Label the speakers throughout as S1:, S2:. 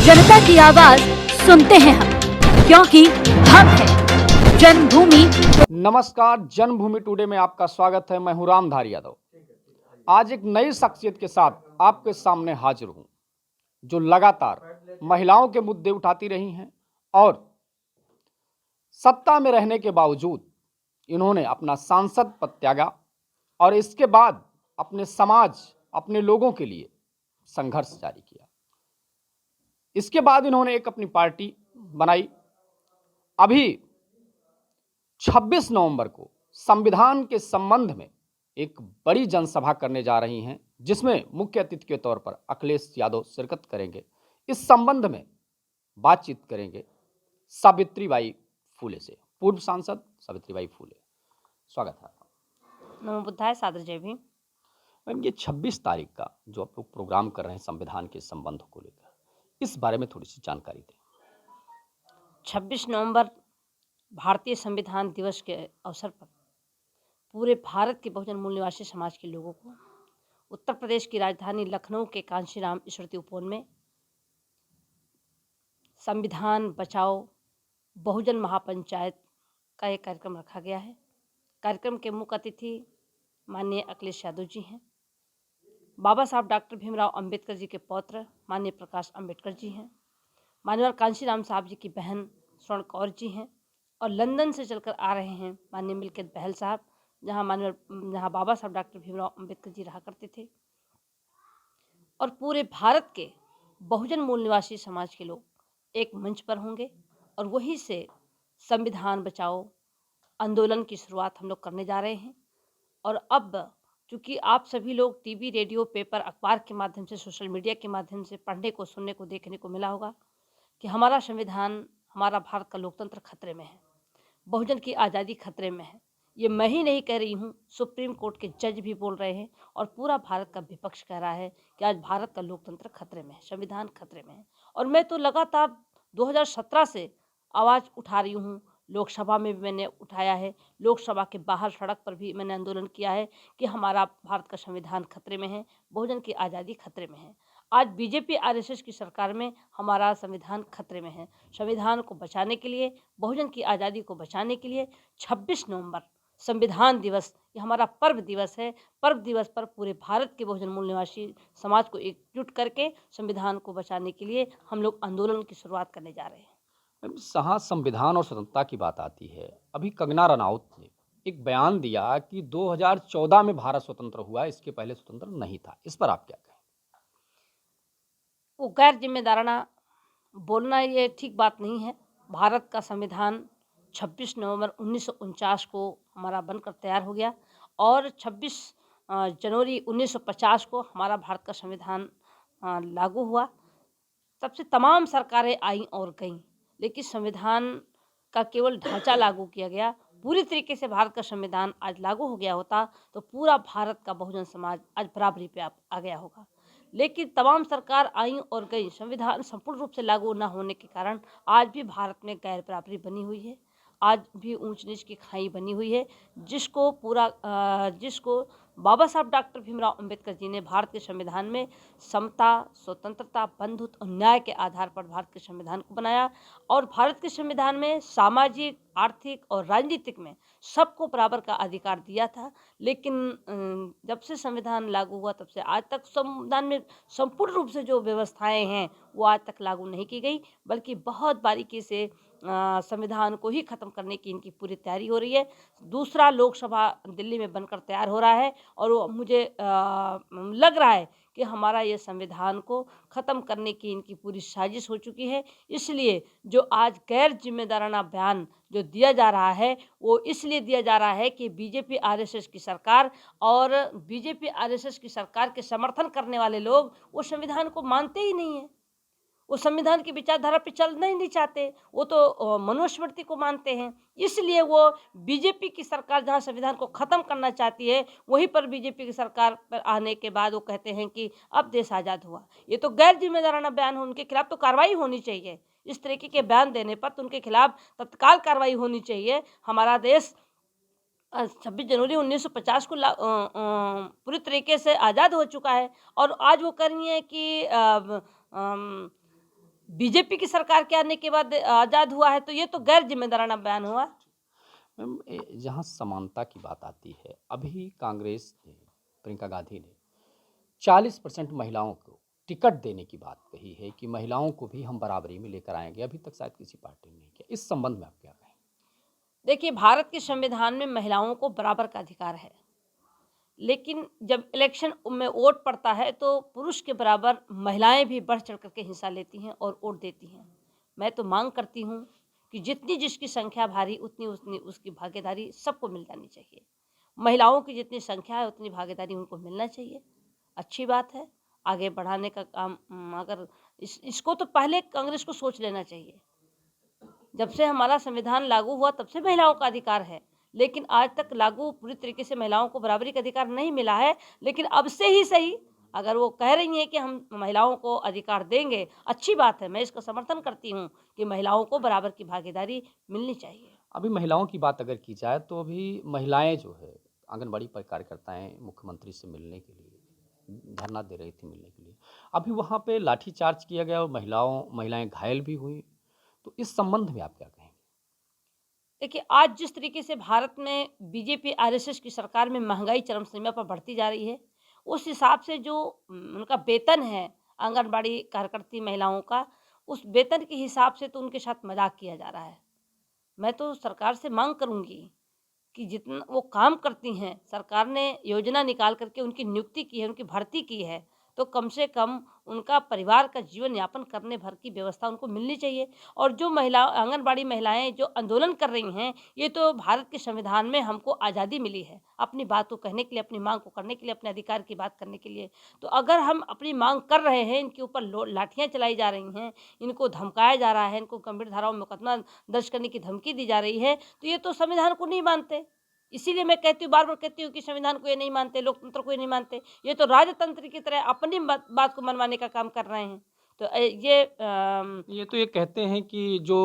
S1: जनता की आवाज सुनते हैं हम, क्योंकि हम हैं जन्मभूमि।
S2: नमस्कार, जन्मभूमि टुडे में आपका स्वागत है। मैं हूं रामधारी यादव। आज एक नई शख्सियत के साथ आपके सामने हाजिर हूं, जो लगातार महिलाओं के मुद्दे उठाती रही हैं और सत्ता में रहने के बावजूद इन्होंने अपना सांसद पद त्यागा और इसके बाद अपने समाज, अपने लोगों के लिए संघर्ष जारी किया। इसके बाद इन्होंने एक अपनी पार्टी बनाई। अभी 26 नवंबर को संविधान के संबंध में एक बड़ी जनसभा करने जा रही हैं, जिसमें मुख्य अतिथि के तौर पर अखिलेश यादव शिरकत करेंगे। इस संबंध में बातचीत करेंगे सावित्रीबाई फूले से। पूर्व सांसद सावित्रीबाई फूले, स्वागत है।
S3: नमो बुद्धाय, सादर जय भीम।
S2: मैम, ये 26 तारीख का जो आप लोग प्रोग्राम कर रहे हैं संविधान के संबंध को लेकर, इस बारे में थोड़ी सी जानकारी दें।
S3: 26 नवंबर भारतीय संविधान दिवस के अवसर पर पूरे भारत के बहुजन मूल निवासी समाज के लोगों को उत्तर प्रदेश की राजधानी लखनऊ के कांशीराम स्मृति उपवन में संविधान बचाओ बहुजन महापंचायत का एक कार्यक्रम रखा गया है। कार्यक्रम के मुख्य अतिथि माननीय अखिलेश यादव जी हैं। बाबा साहब डॉक्टर भीमराव अंबेडकर जी के पौत्र माननीय प्रकाश अंबेडकर जी हैं। माननीय कांशीराम साहब जी की बहन स्वर्ण कौर जी हैं और लंदन से चलकर आ रहे हैं माननीय मिल्कियत बहल साहब, जहाँ बाबा साहब डॉक्टर भीमराव अंबेडकर जी रहा करते थे। और पूरे भारत के बहुजन मूल निवासी समाज के लोग एक मंच पर होंगे और वहीं से संविधान बचाओ आंदोलन की शुरुआत हम लोग करने जा रहे हैं। और अब चूँकि आप सभी लोग टीवी, रेडियो, पेपर, अखबार के माध्यम से, सोशल मीडिया के माध्यम से पढ़ने को, सुनने को, देखने को मिला होगा कि हमारा संविधान, हमारा भारत का लोकतंत्र खतरे में है, बहुजन की आज़ादी खतरे में है। ये मैं ही नहीं कह रही हूँ, सुप्रीम कोर्ट के जज भी बोल रहे हैं और पूरा भारत का विपक्ष कह रहा है कि आज भारत का लोकतंत्र खतरे में है, संविधान खतरे में है। और मैं तो लगातार 2017 से आवाज़ उठा रही हूँ। लोकसभा में भी मैंने उठाया है, लोकसभा के बाहर सड़क पर भी मैंने आंदोलन किया है कि हमारा भारत का संविधान खतरे में है, बहुजन की आज़ादी खतरे में है। आज बीजेपी आरएसएस की सरकार में हमारा संविधान खतरे में है। संविधान को बचाने के लिए, बहुजन की आज़ादी को बचाने के लिए 26 नवंबर संविधान दिवस, ये हमारा पर्व दिवस है। पर्व दिवस पर पूरे भारत के बहुजन मूल निवासी समाज को एकजुट करके संविधान को बचाने के लिए हम लोग आंदोलन की शुरुआत करने जा रहे हैं।
S2: जहाँ संविधान और स्वतंत्रता की बात आती है, अभी कंगना रनौत ने एक बयान दिया कि 2014 में भारत स्वतंत्र हुआ, इसके पहले स्वतंत्र नहीं था। इस पर आप क्या कहें?
S3: वो गैर जिम्मेदाराना बोलना, ये ठीक बात नहीं है। भारत का संविधान 26 नवंबर 1949 को हमारा बनकर तैयार हो गया और 26 जनवरी 1950 को हमारा भारत का संविधान लागू हुआ। तब से तमाम सरकारें आईं और गईं, लेकिन संविधान का केवल ढांचा लागू किया गया। पूरी तरीके से भारत का संविधान आज लागू हो गया होता तो पूरा भारत का बहुजन समाज आज बराबरी पे आ गया होगा। लेकिन तमाम सरकार आईं और गईं, संविधान संपूर्ण रूप से लागू न होने के कारण आज भी भारत में गैर बराबरी बनी हुई है, आज भी ऊंच नीच की खाई बनी हुई है, जिसको बाबा साहब डॉक्टर भीमराव अंबेडकर जी ने भारत के संविधान में समता, स्वतंत्रता, बंधुत्व और न्याय के आधार पर भारत के संविधान को बनाया। और भारत के संविधान में सामाजिक, आर्थिक और राजनीतिक में सबको बराबर का अधिकार दिया था। लेकिन जब से संविधान लागू हुआ तब से आज तक संविधान में संपूर्ण रूप से जो व्यवस्थाएं हैं वो आज तक लागू नहीं की गई, बल्कि बहुत बारीकी से संविधान को ही ख़त्म करने की इनकी पूरी तैयारी हो रही है। दूसरा लोकसभा दिल्ली में बनकर तैयार हो रहा है और वो मुझे लग रहा है कि हमारा ये संविधान को ख़त्म करने की इनकी पूरी साजिश हो चुकी है। इसलिए जो आज गैर जिम्मेदाराना बयान जो दिया जा रहा है वो इसलिए दिया जा रहा है कि बीजेपी आरएसएस की सरकार और बीजेपी आरएसएस की सरकार के समर्थन करने वाले लोग वो संविधान को मानते ही नहीं हैं। वो संविधान की विचारधारा पे चलना ही नहीं चाहते, वो तो मनुस्मृति को मानते हैं। इसलिए वो बीजेपी की सरकार जहाँ संविधान को ख़त्म करना चाहती है, वहीं पर बीजेपी की सरकार पर आने के बाद वो कहते हैं कि अब देश आज़ाद हुआ। ये तो गैर जिम्मेदाराना बयान है, उनके खिलाफ तो कार्रवाई होनी चाहिए। इस तरीके के बयान देने पर तो उनके खिलाफ तत्काल कार्रवाई होनी चाहिए। हमारा देश 26 जनवरी 1950 को पूरी तरीके से आज़ाद हो चुका है और आज वो कह रही हैं कि बीजेपी की सरकार के आने के बाद आज़ाद हुआ है, तो ये तो गैर जिम्मेदाराना बयान हुआ।
S2: मैम, जहाँ समानता की बात आती है, अभी कांग्रेस ने, प्रियंका गांधी ने 40% महिलाओं को टिकट देने की बात कही है कि महिलाओं को भी हम बराबरी में लेकर आएंगे। अभी तक शायद किसी पार्टी ने नहीं किया। इस संबंध में आप क्या कहें?
S3: देखिए, भारत के संविधान में महिलाओं को बराबर का अधिकार है, लेकिन जब इलेक्शन में वोट पड़ता है तो पुरुष के बराबर महिलाएं भी बढ़ चढ़ करके हिस्सा लेती हैं और वोट देती हैं। मैं तो मांग करती हूँ कि जितनी जिसकी संख्या भारी उतनी उतनी उसकी भागीदारी सबको मिल जानी चाहिए। महिलाओं की जितनी संख्या है उतनी भागीदारी उनको मिलना चाहिए। अच्छी बात है, आगे बढ़ाने का काम अगर इसको तो पहले कांग्रेस को सोच लेना चाहिए। जब से हमारा संविधान लागू हुआ तब से महिलाओं का अधिकार है, लेकिन आज तक लागू पूरी तरीके से महिलाओं को बराबरी का अधिकार नहीं मिला है। लेकिन अब से ही सही, अगर वो कह रही हैं कि हम महिलाओं को अधिकार देंगे, अच्छी बात है, मैं इसका समर्थन करती हूँ कि महिलाओं को बराबर की भागीदारी मिलनी चाहिए।
S2: अभी महिलाओं की बात अगर की जाए तो अभी महिलाएं जो है आंगनबाड़ी पर कार्यकर्ताएं मुख्यमंत्री से मिलने के लिए धरना दे रही थी, मिलने के लिए अभी वहां पे लाठीचार्ज किया गया और महिलाएं घायल भी हुई। तो इस संबंध में आप क्या कहेंगे?
S3: देखिए, आज जिस तरीके से भारत में बीजेपी आरएसएस की सरकार में महंगाई चरम सीमा पर बढ़ती जा रही है, उस हिसाब से जो उनका वेतन है आंगनबाड़ी कार्यकर्ती महिलाओं का, उस वेतन के हिसाब से तो उनके साथ मजाक किया जा रहा है। मैं तो सरकार से मांग करूंगी कि जितना वो काम करती हैं, सरकार ने योजना निकाल करके उनकी नियुक्ति की है, उनकी भर्ती की है, तो कम से कम उनका परिवार का जीवन यापन करने भर की व्यवस्था उनको मिलनी चाहिए। और जो महिला आंगनबाड़ी महिलाएं जो आंदोलन कर रही हैं, ये तो भारत के संविधान में हमको आज़ादी मिली है अपनी बात को कहने के लिए, अपनी मांग को करने के लिए, अपने अधिकार की बात करने के लिए। तो अगर हम अपनी मांग कर रहे हैं, इनके ऊपर लाठियाँ चलाई जा रही हैं, इनको धमकाया जा रहा है, इनको गंभीर धाराओं में मुकदमा दर्ज करने की धमकी दी जा रही है, तो ये तो संविधान को नहीं मानते। इसीलिए मैं कहती हूँ, बार-बार कहती हूँ कि संविधान को ये नहीं मानते, लोकतंत्र को ये नहीं मानते। ये तो राजतंत्र की तरह अपनी बात को मनवाने का काम कर रहे हैं। तो
S2: ये तो ये कहते हैं कि जो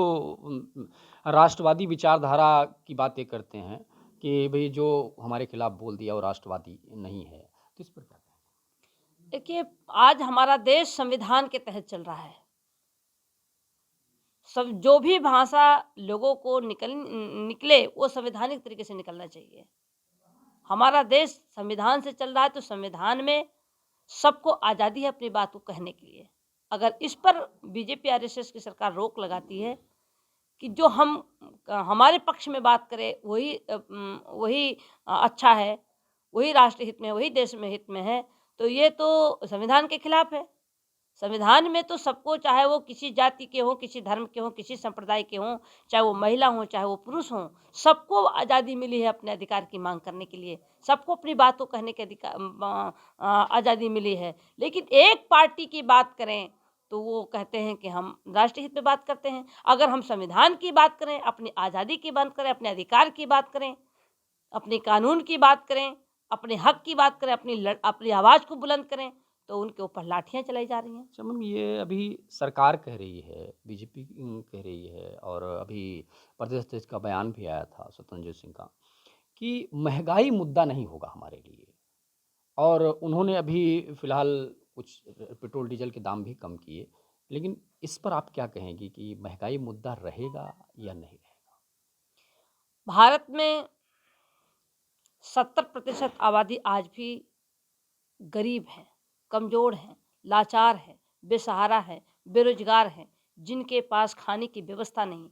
S2: राष्ट्रवादी विचारधारा की बातें करते हैं कि भाई जो हमारे खिलाफ बोल दिया वो राष्ट्रवादी नहीं है। तो इस पर क्या कहें?
S3: देखिए, आज हमारा देश संविधान के तहत चल रहा है। सब जो भी भाषा लोगों को निकले वो संवैधानिक तरीके से निकलना चाहिए। हमारा देश संविधान से चल रहा है, तो संविधान में सबको आज़ादी है अपनी बात को कहने के लिए। अगर इस पर बीजेपी आरएसएस की सरकार रोक लगाती है कि जो हम हमारे पक्ष में बात करें वही अच्छा है, वही राष्ट्र हित में, वही देश में हित में है, तो ये तो संविधान के खिलाफ है। संविधान में तो सबको, चाहे वो किसी जाति के हों, किसी धर्म के हों, किसी संप्रदाय के हों, चाहे वो महिला हों, चाहे वो पुरुष हों, सबको आज़ादी मिली है अपने अधिकार की मांग करने के लिए। सबको अपनी बात को कहने के आज़ादी मिली है। लेकिन एक पार्टी की बात करें तो वो कहते हैं कि हम राष्ट्रीय हित में बात करते हैं। अगर हम संविधान की बात करें, अपनी आज़ादी की बात करें, अपने अधिकार की बात करें, अपने कानून की बात करें, अपने हक की बात करें, अपनी आवाज़ को बुलंद करें, तो उनके ऊपर लाठियाँ चलाई जा रही हैं।
S2: अच्छा मैम, ये अभी सरकार कह रही है, बीजेपी कह रही है और अभी प्रदेश अध्यक्ष का बयान भी आया था स्वतंत्र सिंह का कि महंगाई मुद्दा नहीं होगा हमारे लिए। और उन्होंने अभी फिलहाल कुछ पेट्रोल डीजल के दाम भी कम किए। लेकिन इस पर आप क्या कहेंगी कि महंगाई मुद्दा रहेगा या नहीं रहेगा?
S3: भारत में 70% आबादी आज भी गरीब है, कमज़ोर है, लाचार है, बेसहारा है, बेरोजगार है, जिनके पास खाने की व्यवस्था नहीं,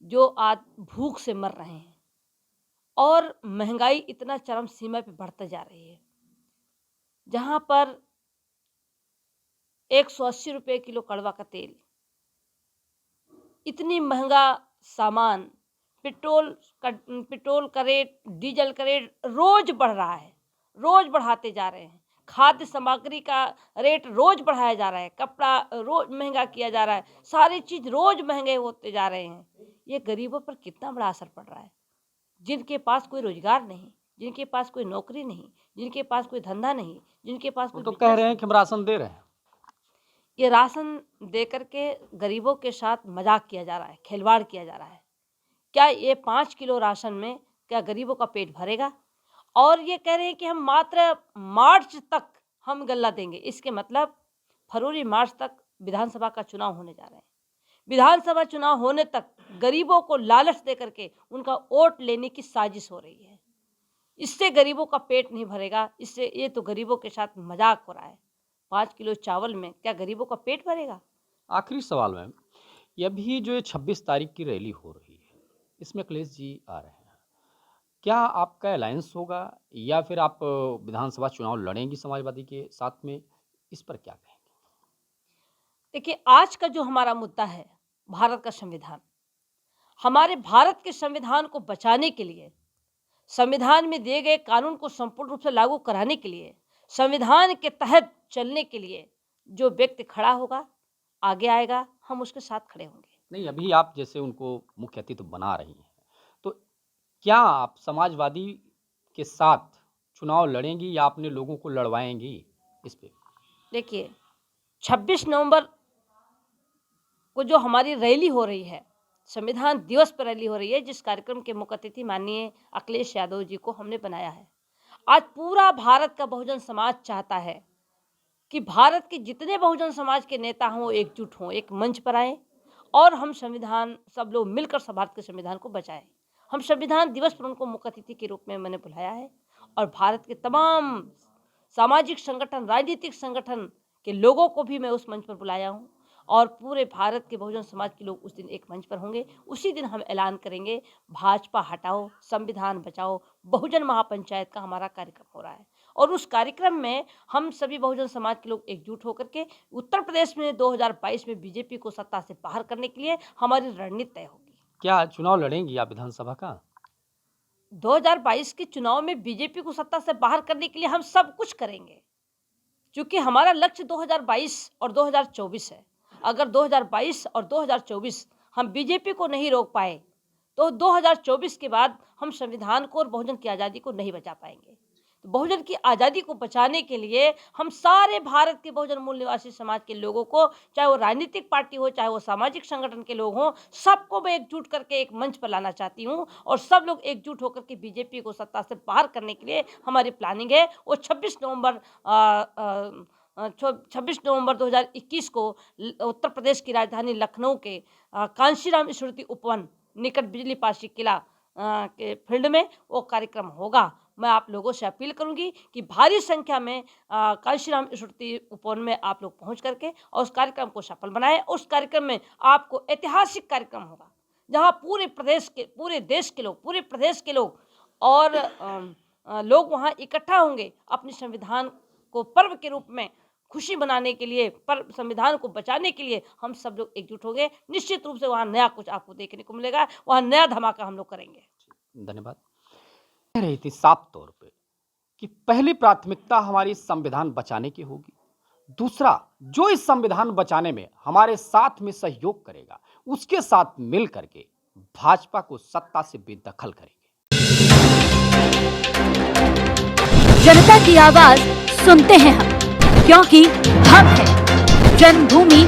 S3: जो आज भूख से मर रहे हैं। और महंगाई इतना चरम सीमा पे बढ़ते जा रही है, जहाँ पर 180 रुपये किलो कड़वा का तेल, इतनी महंगा सामान, पेट्रोल का रेट, डीजल का रेट रोज़ बढ़ रहा है, रोज़ बढ़ाते जा रहे हैं। खाद्य सामग्री का रेट रोज़ बढ़ाया जा रहा है, कपड़ा रोज़ महंगा किया जा रहा है, सारी चीज़ रोज़ महंगे होते जा रहे हैं। ये गरीबों पर कितना बड़ा असर पड़ रहा है, जिनके पास कोई रोजगार नहीं, जिनके पास कोई नौकरी नहीं, जिनके पास कोई धंधा नहीं, जिनके पास
S2: वो
S3: कोई
S2: तो कह
S3: बिजनेस
S2: रहे हैं
S3: नहीं।
S2: कि हम राशन दे रहे हैं।
S3: ये राशन दे करके गरीबों के साथ मजाक किया जा रहा है, खिलवाड़ किया जा रहा है। क्या ये 5 किलो राशन में क्या गरीबों का पेट भरेगा? और ये कह रहे हैं कि हम मात्र मार्च तक हम गल्ला देंगे। इसके मतलब फरवरी मार्च तक विधानसभा का चुनाव होने जा रहे हैं। विधानसभा चुनाव होने तक गरीबों को लालच दे करके उनका वोट लेने की साजिश हो रही है। इससे गरीबों का पेट नहीं भरेगा, इससे ये तो गरीबों के साथ मजाक हो रहा है। 5 किलो चावल में क्या गरीबों का पेट भरेगा?
S2: आखिरी सवाल मैम, ये अभी जो 26 तारीख की रैली हो रही है, इसमें अखिलेश जी आ रहे हैं, क्या आपका अलायंस होगा या फिर आप विधानसभा चुनाव लड़ेंगी समाजवादी के साथ में? इस पर क्या कहेंगे?
S3: देखिए, आज का जो हमारा मुद्दा है भारत का संविधान, हमारे भारत के संविधान को बचाने के लिए, संविधान में दिए गए कानून को संपूर्ण रूप से लागू कराने के लिए, संविधान के तहत चलने के लिए जो व्यक्ति खड़ा होगा, आगे आएगा, हम उसके साथ खड़े होंगे।
S2: नहीं, अभी आप जैसे उनको मुख्य अतिथि बना रही हैं, तो क्या आप समाजवादी के साथ चुनाव लड़ेंगी या अपने लोगों को लड़वाएंगी इस पे?
S3: देखिए, 26 नवंबर को जो हमारी रैली हो रही है, संविधान दिवस पर रैली हो रही है, जिस कार्यक्रम के मुख्य अतिथि माननीय अखिलेश यादव जी को हमने बनाया है। आज पूरा भारत का बहुजन समाज चाहता है कि भारत के जितने बहुजन समाज के नेता हों, एकजुट हों, एक मंच पर आएँ और हम संविधान, सब लोग मिलकर भारत के संविधान को बचाएं। हम संविधान दिवस पर उनको मुख्य अतिथि के रूप में मैंने बुलाया है और भारत के तमाम सामाजिक संगठन, राजनीतिक संगठन के लोगों को भी मैं उस मंच पर बुलाया हूँ और पूरे भारत के बहुजन समाज के लोग उस दिन एक मंच पर होंगे। उसी दिन हम ऐलान करेंगे, भाजपा हटाओ, संविधान बचाओ, बहुजन महापंचायत का हमारा कार्यक्रम हो रहा है और उस कार्यक्रम में हम सभी बहुजन समाज के लोग एकजुट होकर के उत्तर प्रदेश में 2022 में बीजेपी को सत्ता से बाहर करने के लिए हमारी रणनीति तय होगी।
S2: क्या चुनाव लड़ेंगी आप विधानसभा का?
S3: 2022 के चुनाव में बीजेपी को सत्ता से बाहर करने के लिए हम सब कुछ करेंगे, क्योंकि हमारा लक्ष्य 2022 और 2024 है। अगर 2022 और 2024 हम बीजेपी को नहीं रोक पाए तो 2024 के बाद हम संविधान को और बहुजन की आज़ादी को नहीं बचा पाएंगे। तो बहुजन की आज़ादी को बचाने के लिए हम सारे भारत के बहुजन मूल निवासी समाज के लोगों को, चाहे वो राजनीतिक पार्टी हो, चाहे वो सामाजिक संगठन के लोग हों, सबको मैं एकजुट करके एक मंच पर लाना चाहती हूँ और सब लोग एकजुट होकर के बीजेपी को सत्ता से बाहर करने के लिए हमारी प्लानिंग है। वो 26 नवंबर 2021 को उत्तर प्रदेश की राजधानी लखनऊ के कांशीराम स्मृति उपवन निकट बिजली पासी किला के फील्ड में वो कार्यक्रम होगा। मैं आप लोगों से अपील करूंगी कि भारी संख्या में कांशीराम स्मृति उपवन में आप लोग पहुंच करके और उस कार्यक्रम को सफल बनाएं। उस कार्यक्रम में आपको ऐतिहासिक कार्यक्रम होगा जहां पूरे देश के लोग और लोग वहां इकट्ठा होंगे अपने संविधान को पर्व के रूप में खुशी मनाने के लिए, पर संविधान को बचाने के लिए हम सब लोग एकजुट होंगे। निश्चित रूप से वहाँ नया कुछ आपको देखने को मिलेगा, वहाँ नया धमाका हम लोग करेंगे।
S2: धन्यवाद। कह रही थी साफ तौर पे कि पहली प्राथमिकता हमारी संविधान बचाने की होगी, दूसरा जो इस संविधान बचाने में हमारे साथ में सहयोग करेगा उसके साथ मिल करके भाजपा को सत्ता से बेदखल करेंगे।
S1: जनता की आवाज सुनते हैं हम, क्योंकि हम हैं जन्मभूमि